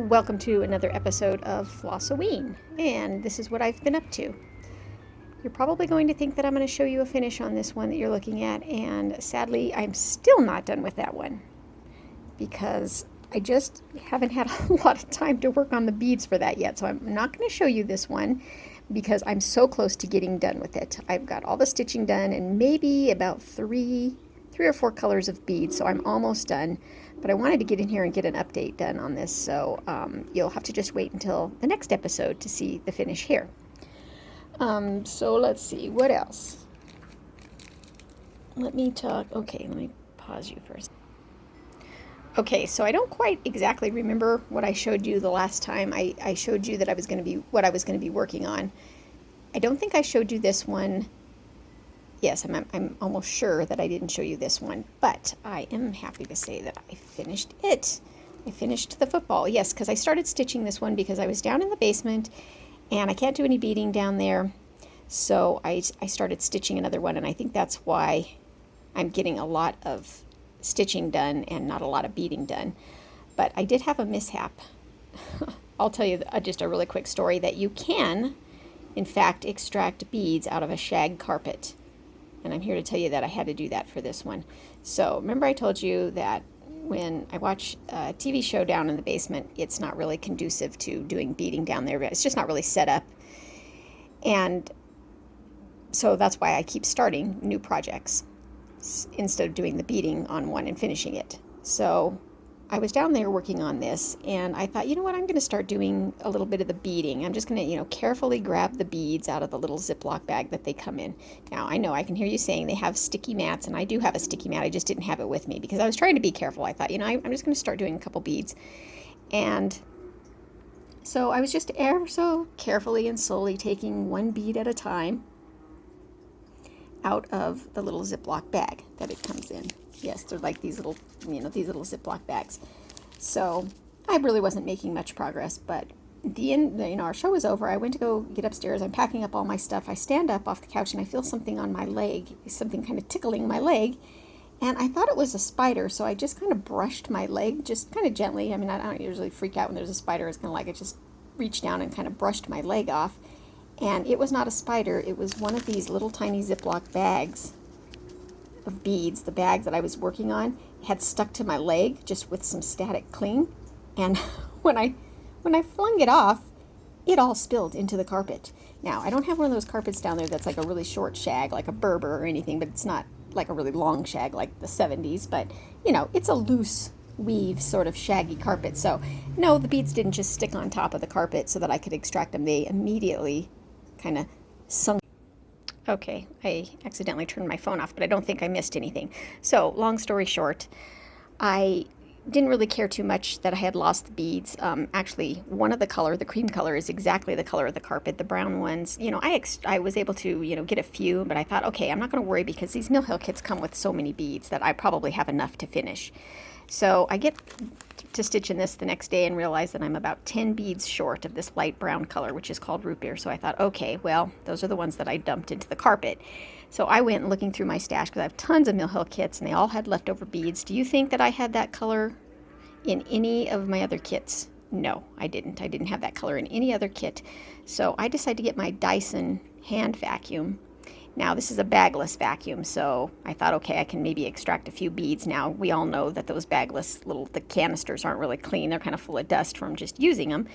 Welcome to another episode of Floss-O-Ween, and this is what I've been up to. You're probably going to think that I'm going to show you a finish on this one that you're looking at, and sadly I'm still not done with that one because I just haven't had a lot of time to work on the beads for that yet. So I'm not going to show you this one because I'm so close to getting done with it. I've got all the stitching done and maybe about three or four colors of beads, so I'm almost done. But I wanted to get in here and get an update done on this, so you'll have to just wait until the next episode to see the finish here. So let's see, what else? Let me pause you first. Okay, so I don't quite exactly remember what I showed you the last time I showed you that I was going to be working on. I don't think I showed you this one. Yes, I'm almost sure that I didn't show you this one, but I am happy to say that I finished it. I finished the football, yes, because I started stitching this one because I was down in the basement and I can't do any beading down there. So I started stitching another one, and I think that's why I'm getting a lot of stitching done and not a lot of beading done. But I did have a mishap. I'll tell you just a really quick story that you can, in fact, extract beads out of a shag carpet. And I'm here to tell you that I had to do that for this one. So remember I told you that when I watch a TV show down in the basement, it's not really conducive to doing beading down there. It's just not really set up. And so that's why I keep starting new projects instead of doing the beading on one and finishing it. So I was down there working on this, and I thought, you know what, I'm going to start doing a little bit of the beading. I'm just going to, carefully grab the beads out of the little Ziploc bag that they come in. Now, I know I can hear you saying they have sticky mats, and I do have a sticky mat. I just didn't have it with me because I was trying to be careful. I thought, I'm just going to start doing a couple beads. And so I was just ever so carefully and slowly taking one bead at a time out of the little Ziploc bag that it comes in. Yes, they're like these little, these little Ziploc bags. So I really wasn't making much progress, but our show was over. I went to go get upstairs. I'm packing up all my stuff. I stand up off the couch and I feel something on my leg, something kind of tickling my leg. And I thought it was a spider, so I just kind of brushed my leg, just kind of gently. I mean, I don't usually freak out when there's a spider. It's kind of like I just reached down and kind of brushed my leg off. And it was not a spider. It was one of these little tiny Ziploc bags of beads. The bag that I was working on had stuck to my leg just with some static cling, and when I flung it off, it all spilled into the carpet. Now, I don't have one of those carpets down there that's like a really short shag, like a Berber or anything, but it's not like a really long shag like the 70s, but it's a loose weave sort of shaggy carpet. So no, the beads didn't just stick on top of the carpet so that I could extract them. They immediately kind of sunk. Okay, I accidentally turned my phone off, but I don't think I missed anything. So, long story short, I didn't really care too much that I had lost the beads. Actually, one of the color, the cream color, is exactly the color of the carpet. The brown ones, I was able to, get a few, but I thought, okay, I'm not going to worry because these Mill Hill kits come with so many beads that I probably have enough to finish. So I get to stitch in this the next day and realize that I'm about 10 beads short of this light brown color, which is called root beer. So I thought, okay, well, those are the ones that I dumped into the carpet. So I went looking through my stash because I have tons of Mill Hill kits and they all had leftover beads. Do you think that I had that color in any of my other kits? No, I didn't. I didn't have that color in any other kit. So I decided to get my Dyson hand vacuum. Now, this is a bagless vacuum, so I thought, okay, I can maybe extract a few beads. Now, we all know that those bagless the canisters aren't really clean. They're kind of full of dust from just using them.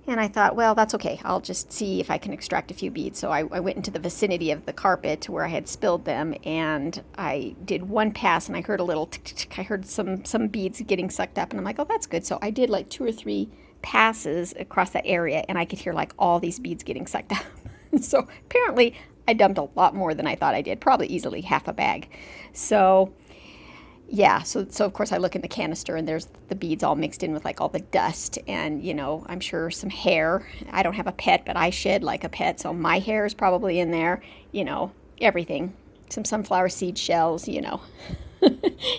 And I thought, well, that's okay. I'll just see if I can extract a few beads. So I went into the vicinity of the carpet where I had spilled them, and I did one pass, and I heard a little tick-tick. I heard some beads getting sucked up, and I'm like, oh, that's good. So I did like 2 or 3 passes across that area, and I could hear like all these beads getting sucked up. So apparently I dumped a lot more than I thought I did, probably easily half a bag. So yeah, so of course I look in the canister and there's the beads all mixed in with like all the dust and, I'm sure some hair. I don't have a pet, but I shed like a pet, so my hair is probably in there, everything. Some sunflower seed shells,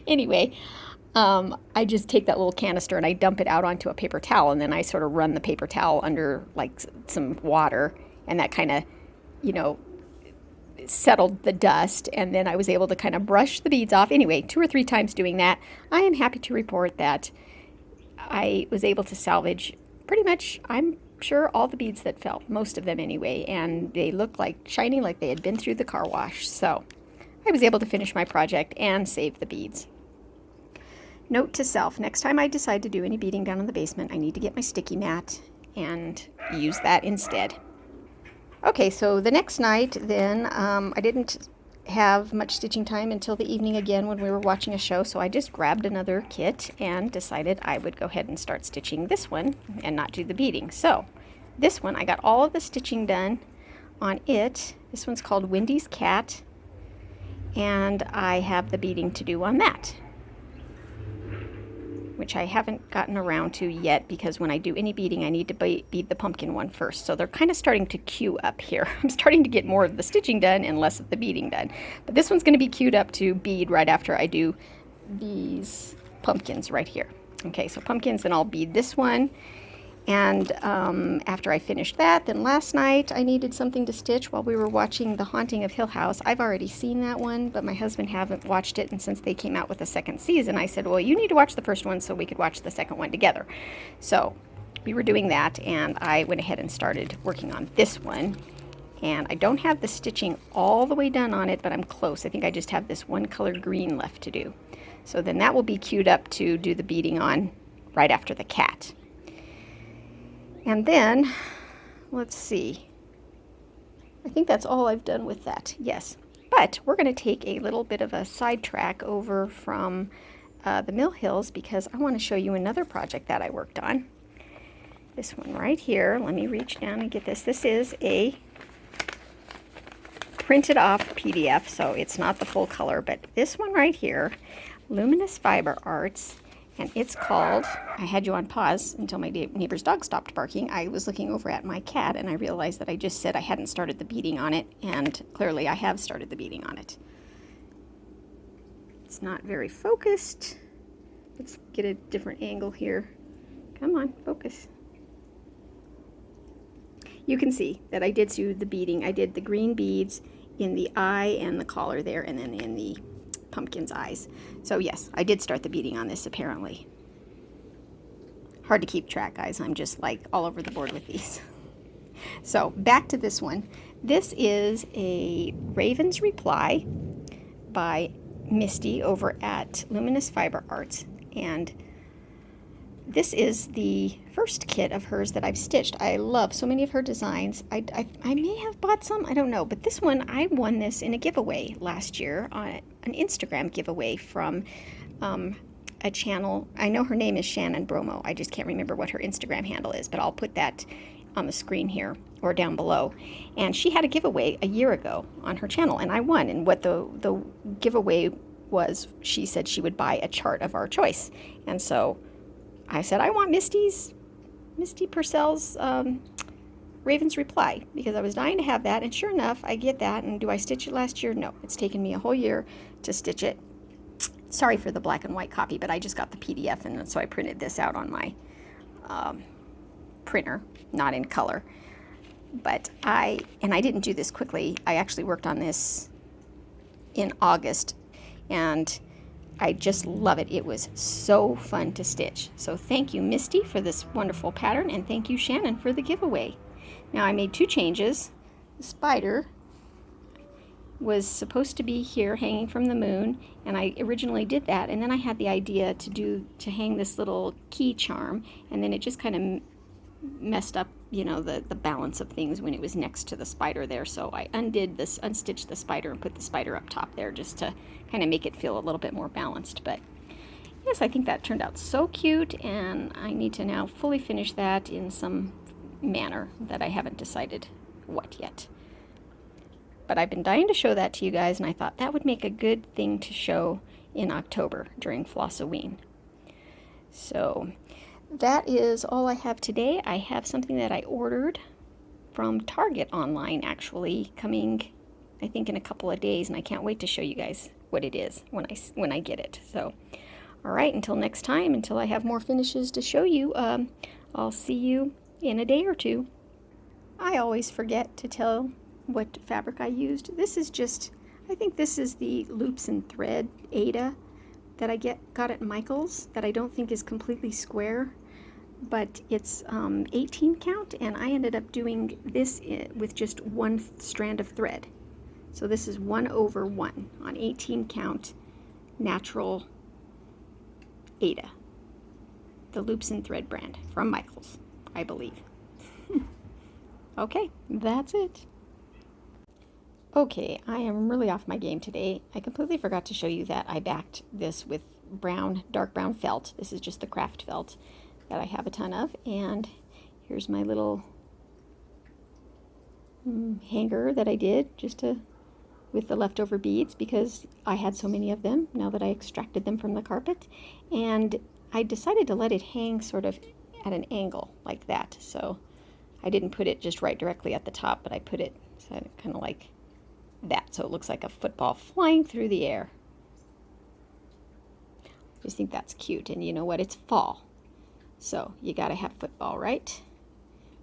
Anyway, I just take that little canister and I dump it out onto a paper towel, and then I sort of run the paper towel under like some water, and that kind of, settled the dust, and then I was able to kind of brush the beads off. Anyway, 2 or 3 times doing that, I am happy to report that I was able to salvage pretty much, I'm sure, all the beads that fell, most of them anyway, and they looked like shiny, like they had been through the car wash. So I was able to finish my project and save the beads. Note to self, next time I decide to do any beading down in the basement, I need to get my sticky mat and use that instead. Okay, so the next night then, I didn't have much stitching time until the evening again when we were watching a show, so I just grabbed another kit and decided I would go ahead and start stitching this one and not do the beading. So this one, I got all of the stitching done on it. This one's called Wendy's Cat, and I have the beading to do on that, which I haven't gotten around to yet because when I do any beading, I need to bead the pumpkin one first. So they're kind of starting to queue up here. I'm starting to get more of the stitching done and less of the beading done. But this one's going to be queued up to bead right after I do these pumpkins right here. Okay, so pumpkins, then I'll bead this one. And after I finished that, then last night I needed something to stitch while we were watching The Haunting of Hill House. I've already seen that one, but my husband haven't watched it, and since they came out with the second season, I said, well, you need to watch the first one so we could watch the second one together. So we were doing that, and I went ahead and started working on this one. And I don't have the stitching all the way done on it, but I'm close. I think I just have this one color green left to do. So then that will be queued up to do the beading on right after the cat. And then, let's see, I think that's all I've done with that, yes. But we're going to take a little bit of a sidetrack over from the Mill Hills because I want to show you another project that I worked on. This one right here, let me reach down and get this. This is a printed off PDF, so it's not the full color, but this one right here, Luminous Fiber Arts. And it's called, I had you on pause until my neighbor's dog stopped barking. I was looking over at my cat and I realized that I just said I hadn't started the beading on it, and clearly I have started the beading on it. It's not very focused. Let's get a different angle here. Come on, focus. You can see that I did do the beading. I did the green beads in the eye and the collar there, and then in the pumpkin's eyes. So yes, I did start the beading on this apparently. Hard to keep track, guys. I'm just like all over the board with these. So back to this one. This is a Raven's Reply by Misty over at Luminous Fiber Arts, and this is the first kit of hers that I've stitched. I love so many of her designs. I may have bought some, I don't know, but this one, I won this in a giveaway last year, on an Instagram giveaway from a channel. I know her name is Shannon Bromo. I just can't remember what her Instagram handle is, but I'll put that on the screen here or down below. And she had a giveaway a year ago on her channel, and I won. And what the giveaway was, she said she would buy a chart of our choice. And so I said, I want Misty Purcell's Raven's Reply, because I was dying to have that, and sure enough, I get that. And do I stitch it last year? No, it's taken me a whole year to stitch it. Sorry for the black and white copy, but I just got the PDF, and so I printed this out on my printer, not in color. But I didn't do this quickly. I actually worked on this in August, and I just love it. It was so fun to stitch. So thank you, Misty, for this wonderful pattern, and thank you, Shannon, for the giveaway. Now I made two changes. The spider was supposed to be here hanging from the moon, and I originally did that, and then I had the idea to hang this little key charm, and then it just kind of messed up, you know, the balance of things when it was next to the spider there. So I unstitched the spider and put the spider up top there just to kind of make it feel a little bit more balanced. But yes, I think that turned out so cute, and I need to now fully finish that in some manner that I haven't decided what yet. But I've been dying to show that to you guys, and I thought that would make a good thing to show in October during Floss-O-Ween. So that is all I have today. I have something that I ordered from Target online, actually, coming I think in a couple of days, and I can't wait to show you guys what it is when I get it. So all right, until next time, until I have more finishes to show you, I'll see you in a day or two. I always forget to tell what fabric I used. This is just, I think this is the Loops and Thread Ada that I got at Michael's that I don't think is completely square, but it's 18 count, and I ended up doing this with just one strand of thread. So this is 1/1 on 18 count natural Aida, the Loops and Thread brand from Michael's, I believe. Okay, that's it. Okay, I am really off my game today. I completely forgot to show you that I backed this with dark brown felt. This is just the craft felt that I have a ton of, and here's my little hanger that I did just with the leftover beads, because I had so many of them now that I extracted them from the carpet, and I decided to let it hang sort of at an angle like that. So I didn't put it just right directly at the top, but I put it kind of like that, so it looks like a football flying through the air. I just think that's cute, and you know what? It's fall, so you gotta have football, right?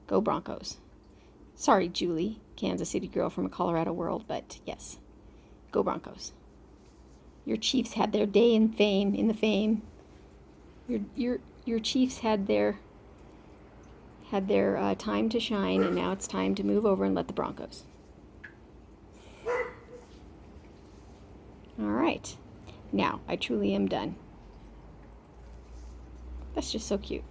Go Broncos. Sorry, Julie, Kansas City girl from a Colorado world, but yes, go Broncos. Your Chiefs had their day in the fame. Your Chiefs had their time to shine, and now it's time to move over and let the Broncos. All right, now I truly am done. That's just so cute.